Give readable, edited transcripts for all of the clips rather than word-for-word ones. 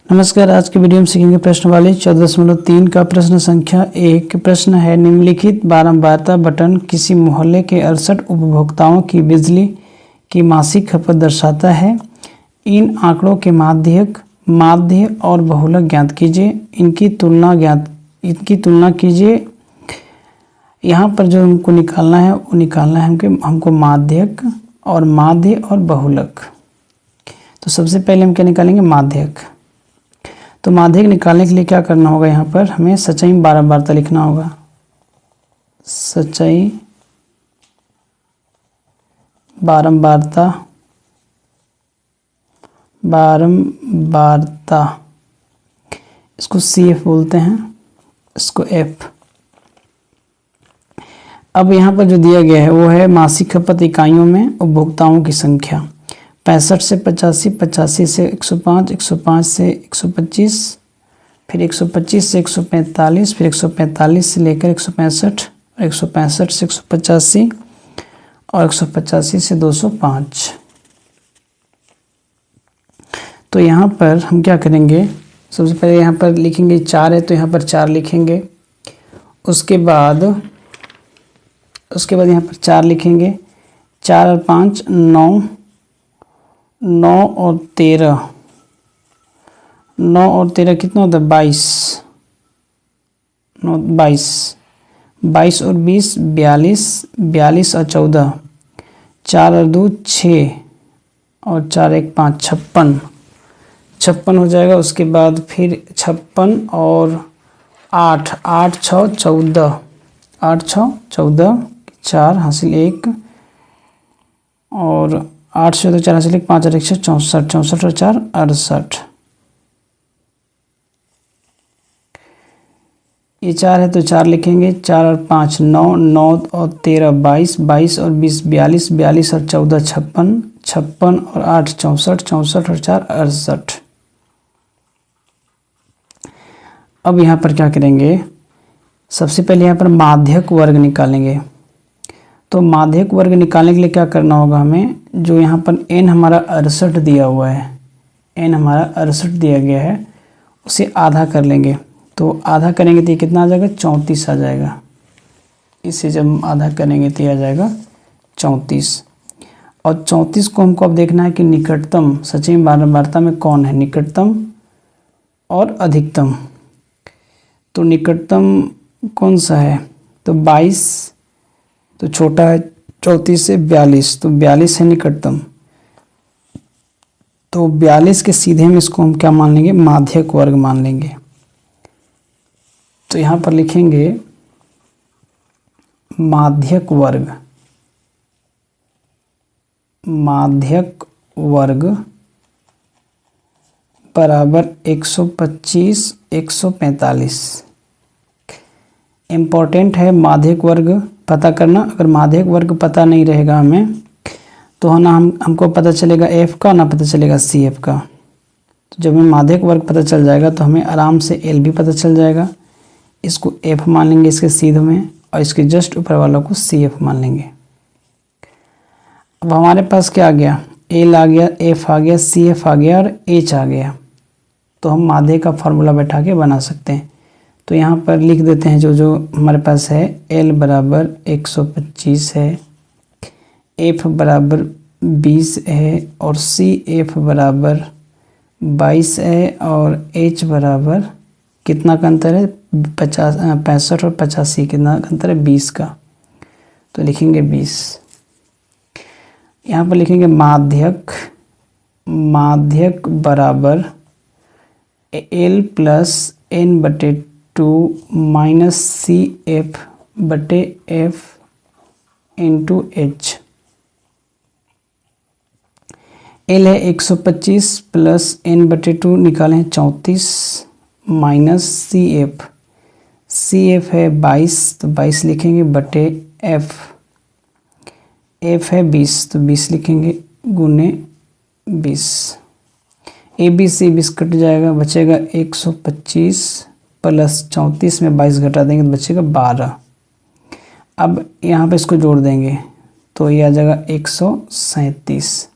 नमस्कार। आज के वीडियो में सीखेंगे प्रश्नावली 14.3 का प्रश्न संख्या 1। प्रश्न है, निम्नलिखित बारंबारता बटन किसी मोहल्ले के 68 उपभोक्ताओं की बिजली की मासिक खपत दर्शाता है। इन आंकड़ों के माध्य और बहुलक ज्ञात कीजिए। इनकी तुलना कीजिए। यहाँ पर जो हमको निकालना है वो निकालना है हमको माध्यक और बहुलक। तो सबसे पहले हम क्या निकालेंगे? माध्यक। तो माध्यक निकालने के लिए क्या करना होगा? यहाँ पर हमें सच्चाई में बारंबारता लिखना होगा। सच्चाई बारंबारता इसको CF बोलते हैं, इसको F। अब यहाँ पर जो दिया गया है वो है मासिक खपत इकाइयों में उपभोक्ताओं की संख्या। 65 से 85, 85 से 105, 105 से 125, फिर 125 से 145, फिर 145 से लेकर 165, 165 से 185 और 185 से 205। तो यहाँ पर हम क्या करेंगे? सबसे पहले यहाँ पर लिखेंगे 4 है तो यहाँ पर 4 लिखेंगे। उसके बाद यहाँ पर 4 लिखेंगे। 4 और 5 9, 9 और 13, 9 और 13 कितना होता है? 22, 22 और 20 42, 42 और 14, 4 और 2 6 और 4 1 5 56, 56 हो जाएगा। उसके बाद फिर 56 और 8, 8 6 14, 8 6 14, 4 हासिल 1 और 8 से 4 हासिल 1, 5 और 1 64, 64 और 4 68। ये 4 है तो 4 लिखेंगे। 4 और 5 9, 9 और 13 22, 22 और 20 42, 42 और 14 56, 56 और 8 64, 64 और 4 68। अब यहाँ पर क्या करेंगे? सबसे पहले यहाँ पर माध्यक वर्ग निकालेंगे। तो माध्यक वर्ग निकालने के लिए क्या करना होगा हमें? जो यहाँ पर n हमारा 68 दिया हुआ है, n हमारा 68 दिया गया है, उसे आधा कर लेंगे। तो आधा करेंगे तो ये कितना आ जाएगा? 34 आ जाएगा। इसे जब आधा करेंगे तो ये आ जाएगा 34। और 34 को हमको अब देखना है कि निकटतम सच्चाई बारंबारता में कौन है, निकटतम और अधिकतम। तो निकटतम कौन सा है? तो 22 तो छोटा है 34 से 42, तो 42 है निकटतम। तो 42 के सीधे में इसको हम क्या मान लेंगे? माध्यक वर्ग मान लेंगे। तो यहाँ पर लिखेंगे माध्यक वर्ग बराबर 125 145। इम्पोर्टेंट है माध्यक वर्ग पता करना। अगर माध्यक वर्ग पता नहीं रहेगा हमें तो है ना हमको पता चलेगा F का, ना पता चलेगा CF का। तो जब हमें माध्यक वर्ग पता चल जाएगा तो हमें आराम से L भी पता चल जाएगा। इसको F मान लेंगे इसके सीधे में, और इसके जस्ट ऊपर वालों को CF मान लेंगे। अब हमारे पास क्या आ गया? L आ गया, F आ गया, CF आ गया और H आ गया। तो हम माध्यक का फार्मूला बैठा के बना सकते हैं। तो यहाँ पर लिख देते हैं जो हमारे पास है। L बराबर 125 है, F बराबर 20 है और CF बराबर 22 है और H बराबर कितना का अंतर है? 65 और 85 कितना अंतर है? 20 का। तो लिखेंगे 20। यहाँ पर लिखेंगे माध्यक बराबर L plus N/2 minus CF/F into H। L है 125 प्लस N/2 निकाले हैं 34 माइनस CF है 22, तो 22 लिखेंगे बटे F है 20, तो 20 लिखेंगे गुने 20। AB से 20 कट जाएगा, बचेगा 125 प्लस 34 में 22 घटा देंगे तो बचेगा 12। अब यहाँ पे इसको जोड़ देंगे तो ये आ जाएगा 137।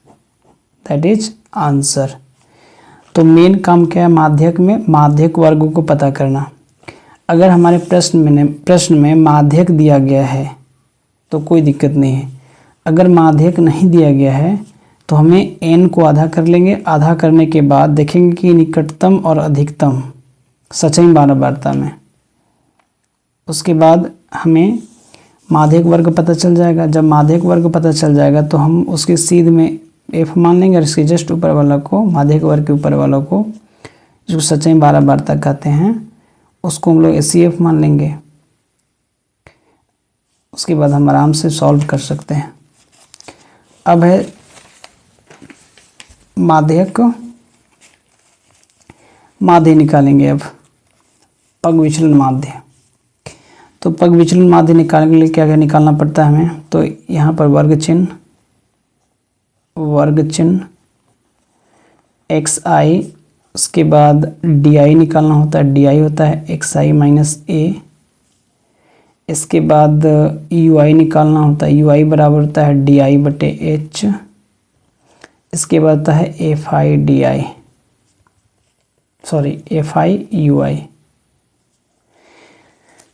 That is answer. तो मेन काम क्या है माध्यक में? माध्यक वर्गों को पता करना। अगर हमारे प्रश्न में माध्यक दिया गया है तो कोई दिक्कत नहीं है। अगर माध्यक नहीं दिया गया है तो हमें n को आधा कर लेंगे। आधा करने के बाद देखेंगे कि निकटतम और अधिकतम सचई बारंबारता में, उसके बाद हमें माध्यक वर्ग पता चल जाएगा। जब माध्यक वर्ग पता चल जाएगा तो हम उसके सीध में f मान लेंगे और इसके जस्ट ऊपर वाला को, माध्यक वर्ग के ऊपर वाला को, जो सचई बारंबारता कहते हैं, उसको हम लोग HCF मान लेंगे। उसके बाद हम आराम से सॉल्व कर सकते हैं। अब है माध्यक, माध्य निकालेंगे। अब पग विचलन माध्य, तो पग विचलन माध्य निकालने के लिए क्या क्या निकालना पड़ता है हमें? तो यहाँ पर वर्ग चिन्ह xi, उसके बाद di निकालना होता है। di होता है xi माइनस a। इसके बाद ui निकालना होता है। ui बराबर होता है di बटे h। इसके बाद होता है fi ui।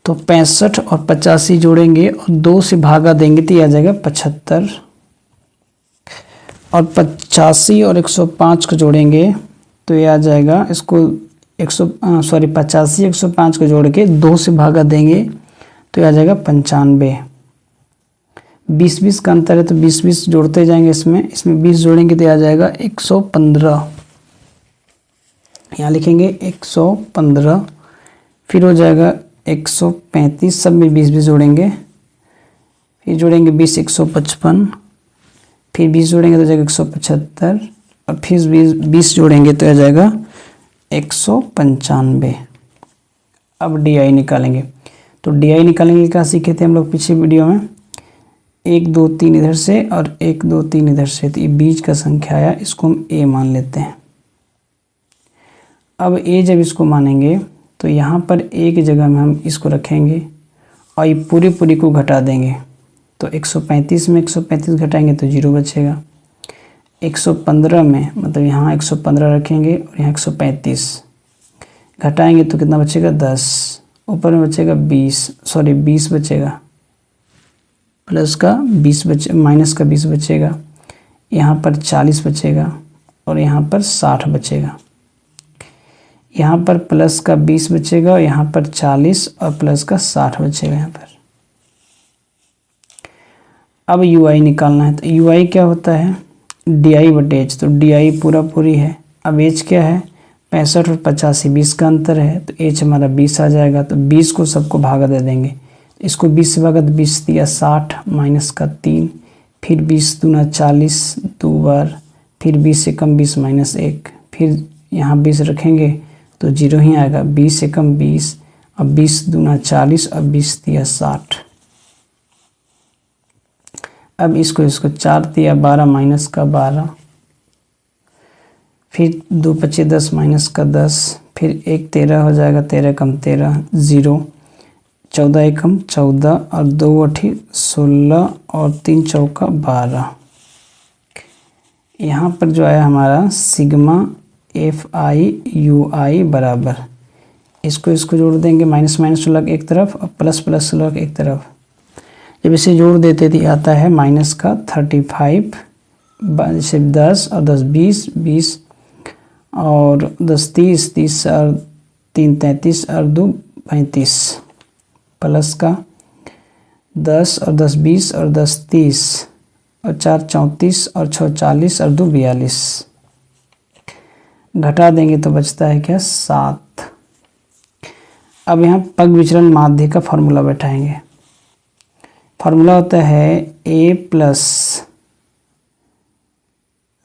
तो 65 और 85 जोड़ेंगे और 2 से भागा देंगे तो यह आ जाएगा 75। और 85 और 105 को जोड़ेंगे तो ये आ जाएगा, इसको 85 105 को जोड़ के 2 से भागा देंगे तो ये आ जाएगा 95। 20 का अंतर है तो 20 जोड़ते जाएंगे। इसमें 20 जोड़ेंगे तो आ जाएगा 115। यहाँ लिखेंगे 115। फिर हो जाएगा 135, सब में 20 जोड़ेंगे। फिर जोड़ेंगे 20 155, फिर 20 जोड़ेंगे तो जाएगा 175 और फिर 20 जोड़ेंगे तो आ जाएगा 195। अब DI निकालेंगे। तो DI निकालेंगे क्या सीखे थे हम लोग पिछले वीडियो में? 1 2 3 इधर से और 1 2 3 इधर से, तो ये बीच का संख्या आया, इसको हम A मान लेते हैं। अब A जब इसको मानेंगे तो यहाँ पर A की जगह में हम इसको रखेंगे और ये पूरी को घटा देंगे। तो 135 में 135 घटाएंगे तो 0 बचेगा। 115 में मतलब यहाँ 115 रखेंगे और यहाँ 135 घटाएंगे तो कितना बचेगा? 10। ऊपर में बचेगा 20 बचेगा, प्लस का 20 बचे, माइनस का 20 बचेगा। यहाँ पर 40 बचेगा और यहाँ पर 60 बचेगा। यहाँ पर प्लस का 20 बचेगा और यहाँ पर 40 और प्लस का 60 बचेगा यहाँ पर। अब UI निकालना है। तो UI क्या होता है? DI बटे H। तो DI पूरी है। अब H क्या है? 65 और 85, 20 का अंतर है तो H हमारा 20 आ जाएगा। तो 20 को सबको भागा दे देंगे। इसको 20 से भागा तो 20 दिया 60 माइनस का 3, फिर 20 दूना 40 2 बार, फिर 20 से कम 20 माइनस 1, फिर यहाँ 20 रखेंगे तो 0 ही आएगा। 20 से कम 20, अब 20 दूना 40 और 20 दिया 60। अब इसको 4 दिया 12 माइनस का 12, फिर 2 पचे 10 माइनस का 10, फिर 1 13 हो जाएगा, 13 कम 13 0, 14 एकम 14 और 2 8 16 और 3 चौका 12। यहाँ पर जो आया हमारा सिग्मा FI बराबर, इसको जोड़ देंगे। माइनस लग एक तरफ और प्लस लग एक तरफ। जब इसे जोड़ देते तो आता है माइनस का 35, जैसे 10 और 10 20 और 10 30 और 3 33 और 2 35, प्लस का 10 और 10 20 और 10 30 और 4 34 और 6 40 और 2 42। घटा देंगे तो बचता है क्या? 7। अब यहाँ पग विचलन माध्य का फॉर्मूला बैठाएंगे। फॉर्मूला होता है A प्लस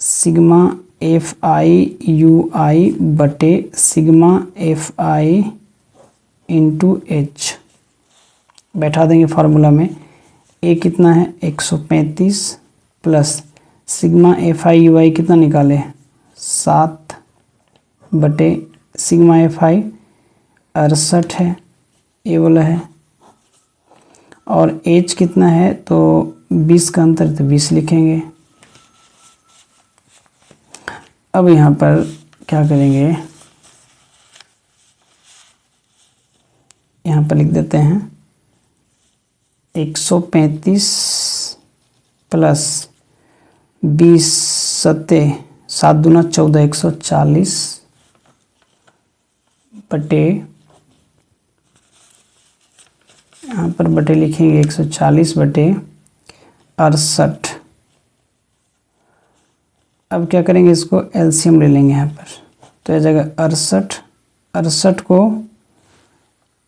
सिग्मा FI बटे सिग्मा FI इंटू H। बैठा देंगे फार्मूला में। A कितना है? 135 प्लस सिग्मा FI कितना निकाले? 7 बटे सिग्मा FI 68 है, ये वाला है। और H कितना है? तो 20 का अंतर, तो 20 लिखेंगे। अब यहाँ पर क्या करेंगे, यहाँ पर लिख देते हैं 135 प्लस 20 सत्ते 7 दूना 14 140 बटे, यहाँ पर बटे लिखेंगे 140 बटे 68। अब क्या करेंगे, इसको एलसीएम ले लेंगे यहाँ पर, तो यह जगह 68 को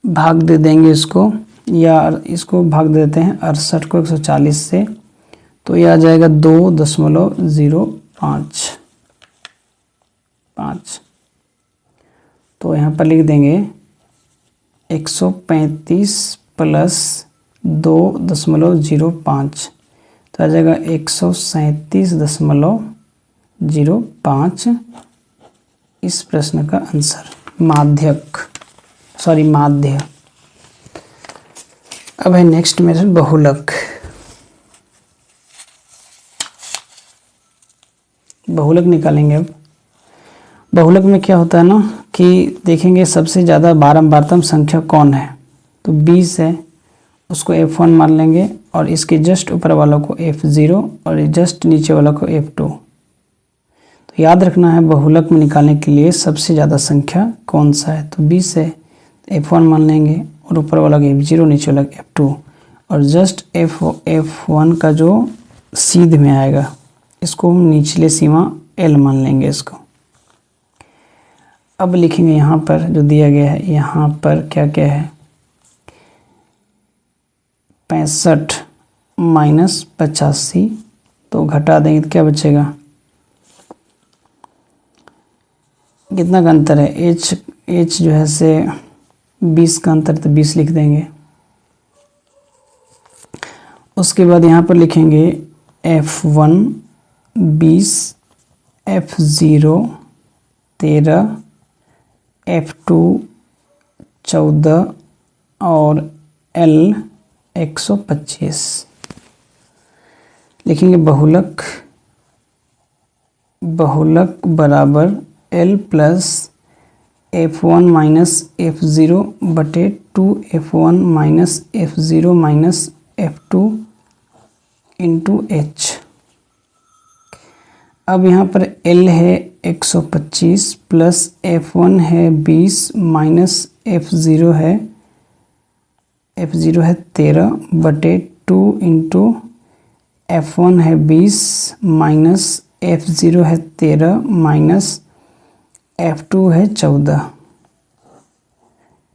भाग दे देंगे इसको, या इसको भाग दे देते हैं 68 को 140 से, तो यह आ जाएगा 2.05। तो यहाँ पर लिख देंगे 135 प्लस 2.05, तो आ जाएगा 137.05 इस प्रश्न का आंसर। माध्य। अब है नेक्स्ट मेथड बहुलक। बहुलक निकालेंगे। अब बहुलक में क्या होता है ना कि देखेंगे सबसे ज़्यादा बारंबारतम संख्या कौन है, तो 20 है, उसको F1 मान लेंगे और इसके जस्ट ऊपर वालों को F0 और जस्ट नीचे वालों को F2। तो याद रखना है बहुलक में निकालने के लिए सबसे ज़्यादा संख्या कौन सा है, तो 20 है, F1 मान लेंगे और ऊपर वाला F0 नीचे वाला F2 और जस्ट F1 का जो सीध में आएगा इसको हम निचले सीमा L मान लेंगे इसको। अब लिखेंगे यहाँ पर जो दिया गया है, यहाँ पर क्या क्या है, 65 माइनस 85, तो घटा देंगे तो क्या बचेगा, कितना का अंतर है, h जो है से 20 का अंतर, तो 20 लिख देंगे। उसके बाद यहाँ पर लिखेंगे F1 20, F0 13, F2 14 और L 125। लिखेंगे बहुलक बराबर L plus F1 minus F0 बटे 2F1 minus F0 minus F2 into H। अब यहाँ पर L है 125 प्लस F1 है 20 माइनस F0 है 13 बटे 2 इंटू F1 है 20 माइनस F0 है 13 माइनस F2 है 14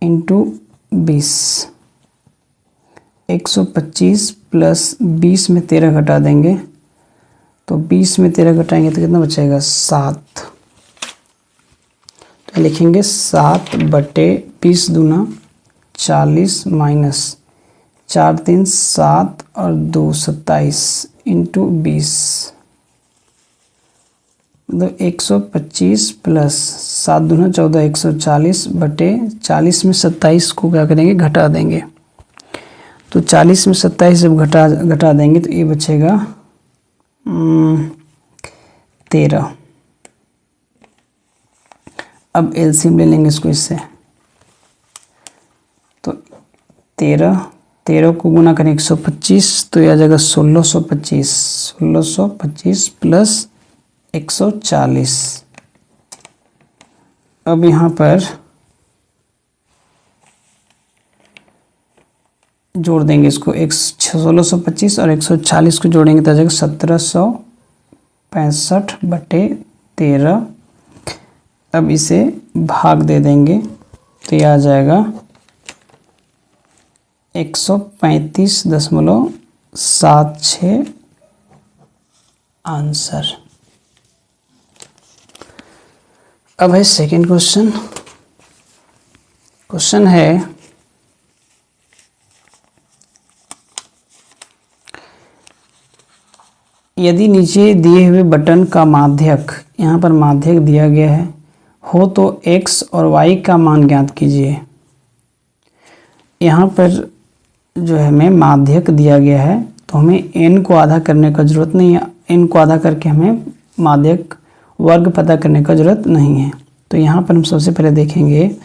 इंटू 20। 125 प्लस 20 में 13 घटा देंगे, तो 20 में 13 घटाएंगे तो कितना बचेगा, 7। तो लिखेंगे 7 बटे 20 दूना 40 माइनस 4 3 7 और 2 27 इंटू 20। मतलब 125 प्लस 7 दूना 14 140 बटे 40 में 27 को क्या करेंगे, घटा देंगे। तो 40 में 27 जब घटा देंगे तो ये बचेगा 13। अब एलसीएम ले लेंगे इसको इससे, तो 13 को गुना करें 125 तो यह आ जाएगा 1625 प्लस 140। अब यहाँ पर जोड़ देंगे इसको, 1625 और 140 को जोड़ेंगे तो आ जाएगा 1765 बटे 13। अब इसे भाग दे देंगे तो यह आ जाएगा 135.76 आंसर। अब है सेकंड क्वेश्चन। क्वेश्चन है यदि नीचे दिए हुए बटन का माध्यक, यहाँ पर माध्यक दिया गया है, हो तो x और y का मान ज्ञात कीजिए। यहाँ पर जो है हमें माध्यक दिया गया है तो हमें n को आधा करने का ज़रूरत नहीं है, n को आधा करके हमें माध्यक वर्ग पता करने का ज़रूरत नहीं है। तो यहाँ पर हम सबसे पहले देखेंगे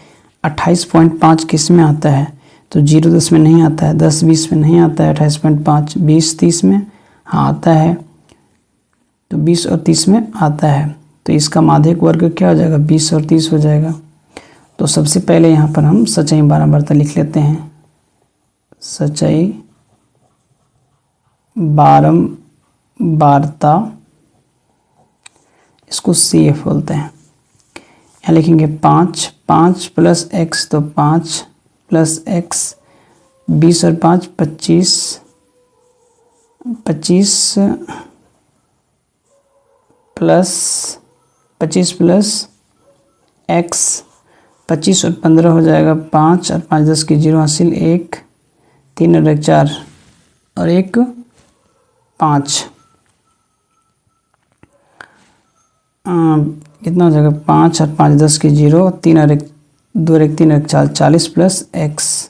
28.5 किस में आता है, तो 0 10 में नहीं आता है, 10 20 में नहीं आता है, 28.5 20 30 में हाँ आता है, तो 20 और 30 में आता है। तो इसका माध्यक वर्ग क्या हो जाएगा, 20 और 30 हो जाएगा। तो सबसे पहले यहाँ पर हम सचाई बारंबारता लिख लेते हैं, सचाई बारंबारता, इसको CF बोलते हैं। यहाँ लिखेंगे 5 प्लस x, तो 5 प्लस x, 20 और 5 25 प्लस x, 25 और 15 हो जाएगा 5 और 5 10 की 0 हासिल 1, 3 और 1 4 और 1 5, कितना हो जाएगा 5 और 5 10 की 0, 3 और 1 2 और 1 3 और 1 4, 40 plus x,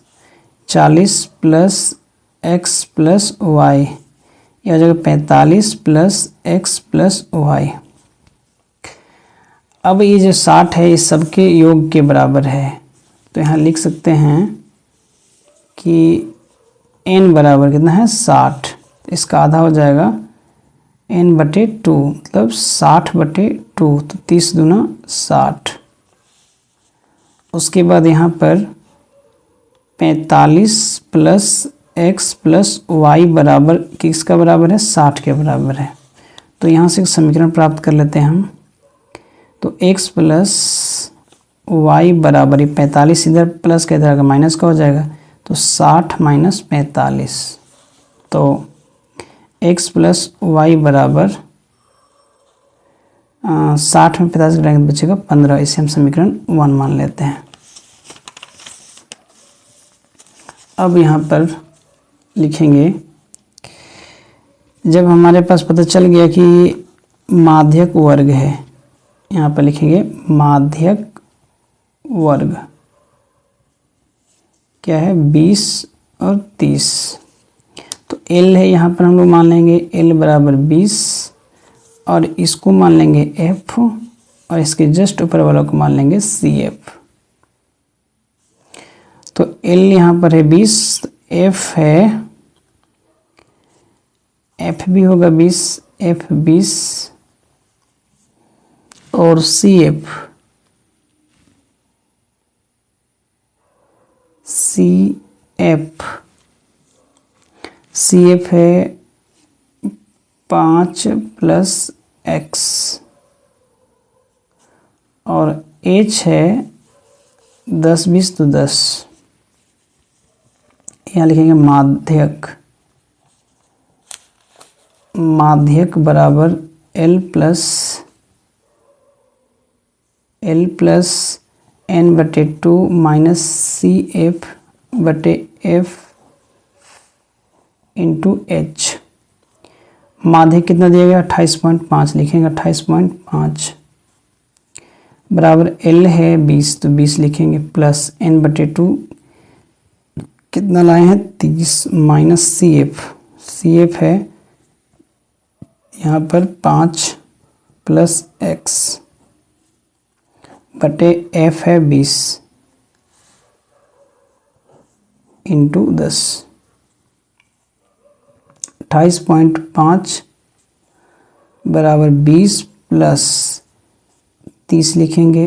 40 plus x plus y, यह हो जाएगा 45 प्लस x प्लस y। अब ये जो 60 है इस सबके योग के बराबर है, तो यहाँ लिख सकते हैं कि n बराबर कितना है 60, इसका आधा हो जाएगा n/2, मतलब 60/2, तो 30 दूना 60। उसके बाद यहाँ पर 45 प्लस x प्लस y बराबर किसका बराबर है, 60 के बराबर है। तो यहाँ से एक समीकरण प्राप्त कर लेते हैं हम, तो x प्लस y बराबर 45, इधर प्लस का इधर माइनस का हो जाएगा, तो 60 माइनस 45, तो x प्लस y बराबर 60 में 45 घटाएंगे तो बचेगा 15, इसे हम समीकरण 1 मान लेते हैं। अब यहाँ पर लिखेंगे, जब हमारे पास पता चल गया कि माध्यक वर्ग है, यहाँ पर लिखेंगे माध्यक वर्ग क्या है 20 और 30, तो L है यहाँ पर हम लोग मान लेंगे L बराबर 20 और इसको मान लेंगे F और इसके जस्ट ऊपर वाला को मान लेंगे CF। तो L यहाँ पर है 20, F है, F भी होगा 20, F 20 और CF है 5 प्लस x और H है 10 20, तो 10। यहाँ लिखेंगे माध्यक बराबर L plus n/2 minus CF/F into H। माध्यक कितना दिया गया 28.5, लिखेंगे 28.5 बराबर L है 20, तो 20 लिखेंगे प्लस n/2 कितना लाए हैं 30 माइनस CF है यहाँ पर 5 प्लस x बटे F है 20 इंटू 10। 28.5 बराबर 20 प्लस 30 लिखेंगे,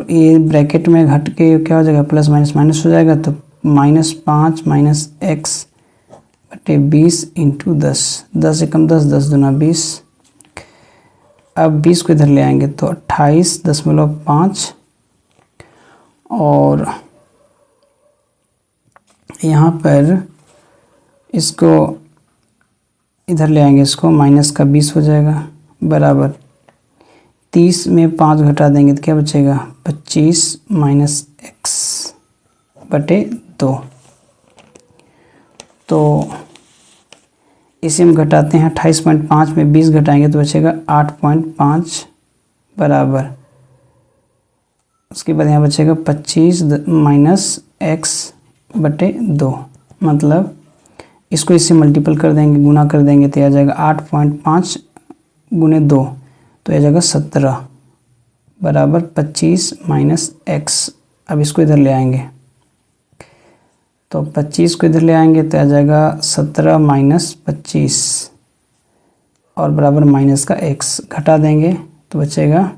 ये ब्रैकेट में घट के क्या हो जाएगा प्लस माइनस माइनस हो जाएगा, तो -5 माइनस x बटे 20 इंटू 10, 10 एकम 10, 10 दूना 20। अब 20 को इधर ले आएंगे तो 28.5 और यहाँ पर इसको इधर ले आएंगे, इसको माइनस का 20 हो जाएगा बराबर 30 में 5 घटा देंगे तो क्या बचेगा 25 माइनस x बटे 2। तो इसे हम घटाते हैं 28.5 में 20 घटाएंगे तो बचेगा 8.5 बराबर, उसके बाद यहाँ बचेगा 25 माइनस x बटे 2, मतलब इसको इससे मल्टीपल कर देंगे, गुना कर देंगे तो आ जाएगा 8.5 गुने 2, तो आ जाएगा 17। बराबर 25 माइनस एक्स। अब इसको इधर ले आएंगे तो 25 को इधर ले आएंगे तो आ जाएगा 17 माइनस 25 और बराबर माइनस का x। घटा देंगे तो बचेगा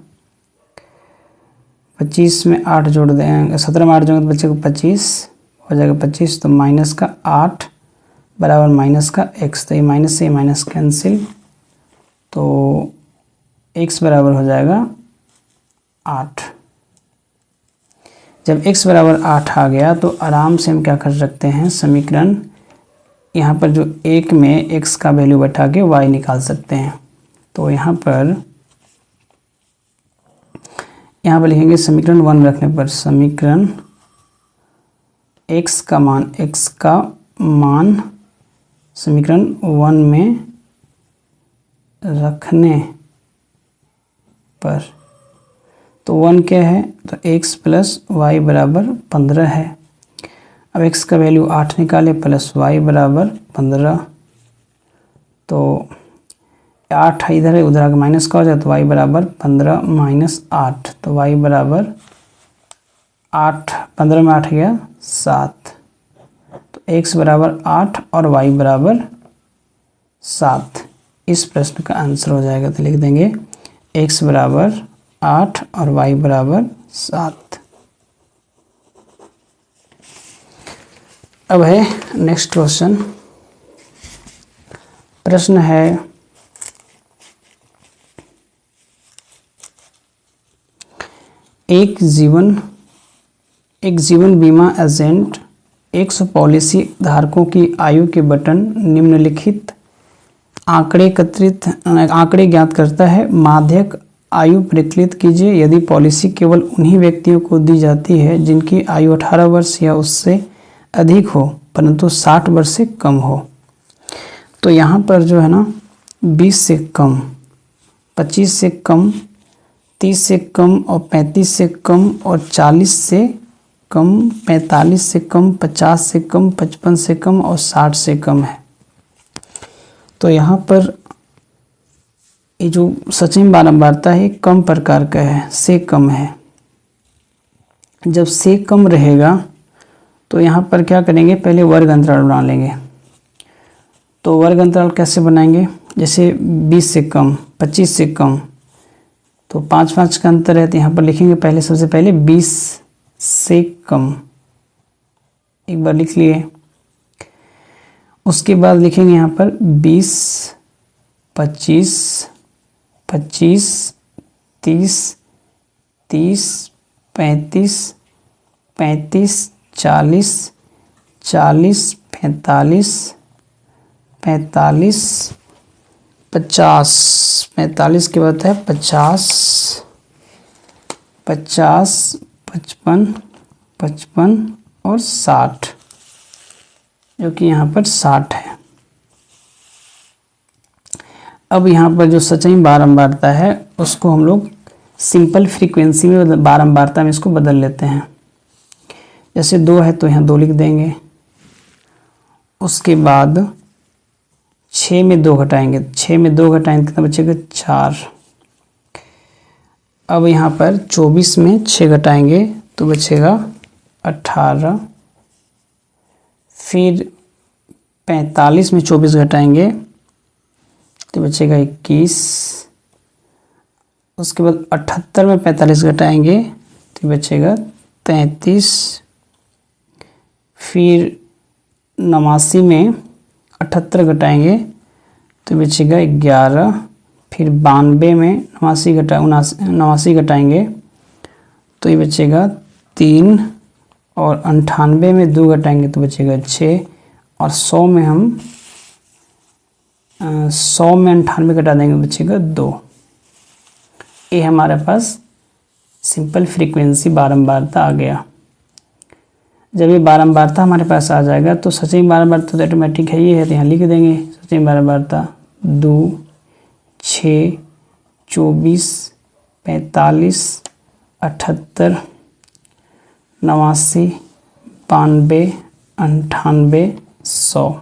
25 में 8 जोड़ देंगे, 17 में 8 जोड़ेंगे तो बचेगा 25, हो जाएगा 25 तो माइनस का 8 बराबर माइनस का x। तो ये माइनस से माइनस कैंसिल तो x बराबर हो जाएगा 8। जब x बराबर 8 आ गया तो आराम से हम क्या कर सकते हैं, समीकरण यहाँ पर जो 1 में x का वैल्यू बैठा के y निकाल सकते हैं। तो यहाँ पर लिखेंगे समीकरण 1 रखने पर, समीकरण x का मान समीकरण 1 में रखने पर, तो 1 क्या है तो x प्लस वाई बराबर 15 है। अब x का वैल्यू 8 निकाले प्लस y बराबर 15, तो 8 इधर है उधर आगे माइनस का हो जाए तो y बराबर 15 माइनस 8, तो y बराबर 8, 15 में 8 गया 7, तो x बराबर 8 और y बराबर 7। इस प्रश्न का आंसर हो जाएगा। तो लिख देंगे x बराबर 8 और y बराबर 7। अब है नेक्स्ट क्वेश्चन। प्रश्न है एक जीवन बीमा एजेंट 100 पॉलिसी धारकों की आयु के बटन निम्नलिखित आंकड़े ज्ञात करता है। माध्यक आयु परिकलित कीजिए। यदि पॉलिसी केवल उन्हीं व्यक्तियों को दी जाती है जिनकी आयु 18 वर्ष या उससे अधिक हो परंतु 60 वर्ष से कम हो। तो यहाँ पर जो है ना 20 से कम, 25 से कम, 30 से कम और 35 से कम और 40 से कम, 45 से कम, 50 से कम, 55 से कम और 60 से कम है। तो यहाँ पर ये जो सचिन बारंबारता है कम प्रकार का है, से कम है। जब से कम रहेगा तो यहाँ पर क्या करेंगे, पहले वर्ग अंतराल बना लेंगे। तो वर्ग अंतराल कैसे बनाएंगे, जैसे 20 से कम, 25 से कम, तो 5-5 का अंतर है। तो यहाँ पर लिखेंगे पहले, सबसे पहले 20 से कम, एक बार लिख लिए। उसके बाद लिखेंगे यहाँ पर 20, 25, 25, 30, 30, 35, 35, 40, 40, 45, 45, 50, 45 के बाद है 50, 50, 55, 55 और 60, जो कि यहाँ पर 60 है। अब यहाँ पर जो सचयी बारंबारता है उसको हम लोग सिंपल फ्रीक्वेंसी में बारंबारता में इसको बदल लेते हैं। जैसे 2 है तो यहाँ 2 लिख देंगे। उसके बाद 6 में 2 घटाएंगे, 6 में 2 घटाएंगे कितना बचेगा 4। अब यहाँ पर 24 में 6 घटाएंगे तो बचेगा 18। फिर 45 में 24 घटाएंगे तो बचेगा 21। उसके बाद 78 में 45 घटाएंगे तो बचेगा 33। फिर 89 में 78 घटाएंगे तो बचेगा 11। फिर 92 में 89 घटाएंगे तो ये बचेगा 3। और 98 में 2 घटाएंगे तो बचेगा 6। और 100 में 98 घटा देंगे बचेगा 2। ये हमारे पास सिंपल फ्रीक्वेंसी बारंबारता आ गया। जब ये बारंबारता हमारे पास आ जाएगा तो सचयी बारंबारता तो ऑटोमेटिक है, ये है तो यहाँ लिख देंगे सचयी बारंबारता 2, 6, 24, 45, 78, 89, 92, 98, 100।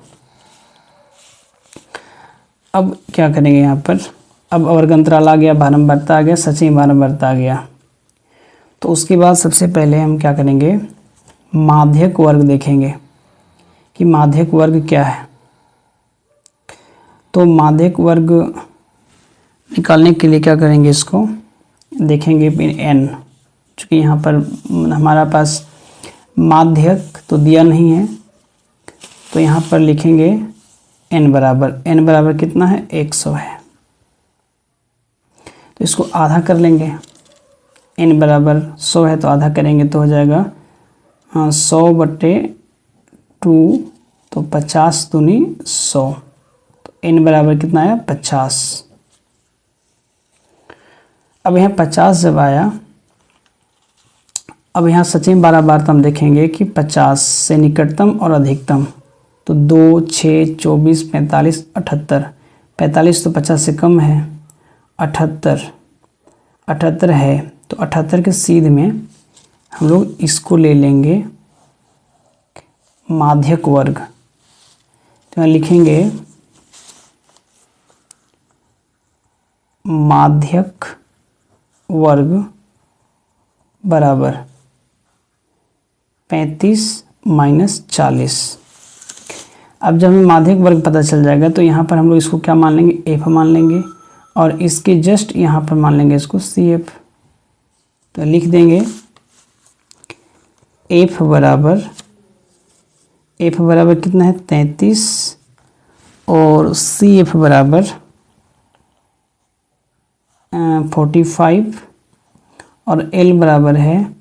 अब क्या करेंगे यहाँ पर, अब वर्ग अंतराल आ गया, बारंबारता आ गया, सचयी बारंबारता आ गया। तो उसके बाद सबसे पहले हम क्या करेंगे, माध्यक वर्ग देखेंगे कि माध्यक वर्ग क्या है। तो माध्यक वर्ग निकालने के लिए क्या करेंगे, इसको देखेंगे n, चूँकि यहाँ पर हमारा पास माध्यक तो दिया नहीं है, तो यहाँ पर लिखेंगे n बराबर कितना है, 100 है। तो इसको आधा कर लेंगे, n बराबर 100 है तो आधा करेंगे तो हो जाएगा 100/2, तो 50 दूनी 100, तो n बराबर कितना आया, 50। अब यहाँ 50 जब आया, अब यहाँ सचिन 12 बार हम देखेंगे कि 50 से निकटतम और अधिकतम, तो 2, 6, 24, 45, 78। 45 तो 50 से कम है, 78 है, तो 78 के सीध में हम लोग इसको ले लेंगे माध्यक वर्ग। तो यहाँ लिखेंगे माध्यक वर्ग बराबर 35 - 40। अब जब हमें माध्यक वर्ग पता चल जाएगा तो यहाँ पर हम लोग इसको क्या मान लेंगे, एफ मान लेंगे, और इसके जस्ट यहाँ पर मान लेंगे इसको सी एफ। तो लिख देंगे एफ बराबर कितना है, 33, और सी एफ बराबर 45, और एल बराबर है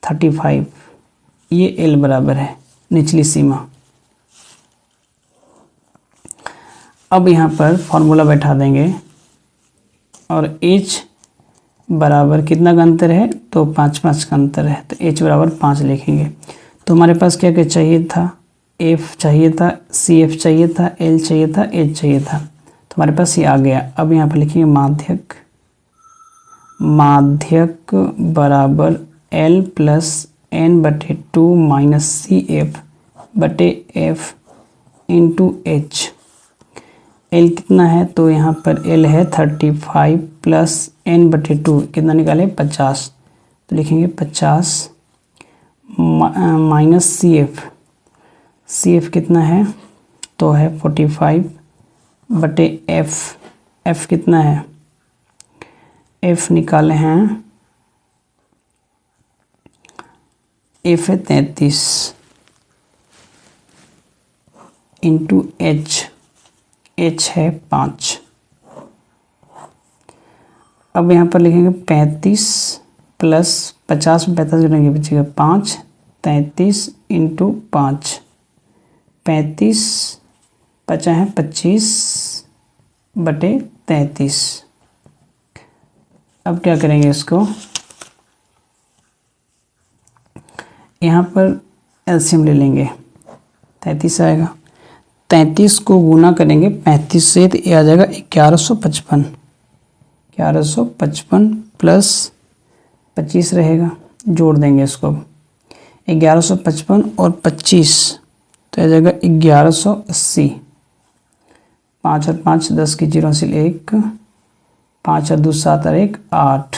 35। ये एल बराबर है निचली सीमा। अब यहाँ पर फॉर्मूला बैठा देंगे, और h बराबर कितना का अंतर है, तो 5 का अंतर है, तो h बराबर 5 लिखेंगे। तो हमारे पास क्या क्या चाहिए था, f चाहिए था, cf चाहिए था, l चाहिए था, h चाहिए था, तो हमारे पास ये आ गया। अब यहाँ पर लिखेंगे माध्यक बराबर l + n/2 - cf/f × h। l कितना है, तो यहाँ पर l है 35 + n/2 कितना निकाले, 50, तो लिखेंगे 50 - cf कितना है, तो है 45/f। f कितना है, f निकाले हैं, f है 33 × h है 5। अब यहाँ पर लिखेंगे 35 + 50 में 45 करेंगे, बचेगा 5, 33 × 5, 35 बचा है 25/33। अब क्या करेंगे, इसको यहाँ पर एलसीएम ले लेंगे, 33 आएगा, 33 को गुना करेंगे 35 से, तो ये आ जाएगा 1155 + 25 रहेगा, जोड़ देंगे इसको, 1155 और 25, तो आ जाएगा 1180। 5 और 5 10 की 0 से 1, 5 और 2 7 और 1 8,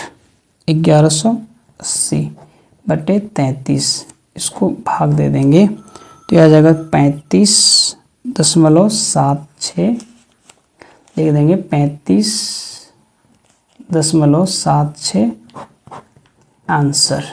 1180/33। इसको भाग दे देंगे तो यह आ जाएगा 35.76, लिख देंगे 35.76 आंसर।